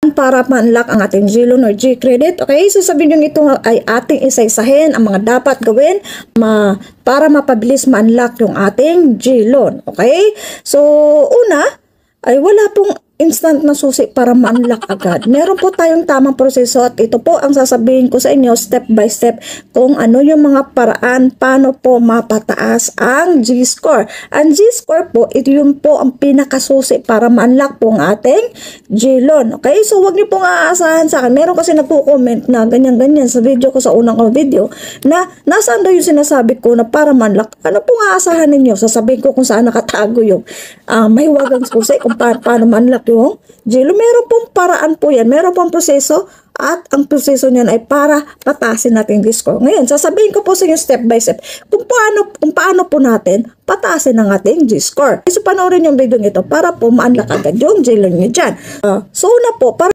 para ma-unlock ang ating G-loan or G-credit. Okay, so sabihin nyo ito ay ating isa-isahin ang mga dapat gawin para mapabilis ma-unlock yung ating G-loan. Okay, so una ay wala pong instant na susi para ma-unlock agad. Meron po tayong tamang proseso at ito po ang sasabihin ko sa inyo step by step kung ano yung mga paraan paano po mapataas ang G-score. Ang G-score po, ito yun po ang pinakasusi para ma-unlock po ang ating G-loan. Okay? So wag niyo pong aasahan sa akin. Meron kasi nagko-comment na ganyan-ganyan sa video ko, sa unang ko video, na nasaan daw yung sinasabi ko na para ma-unlock. Ano pong aasahan ninyo? Sasabihin ko kung saan nakatago yung mahiwagang susi kung paano ma-unlock yung G-loan. Meron pong paraan po yan. Meron pong proseso at ang proseso niyan ay para patasin natin yung score. Ngayon, sasabihin ko po sa inyo step by step kung paano po natin patasin ang ating G-score. So, panoorin yung video ito para po ma-unlock agad yung G-loan nyo dyan. So, una po, para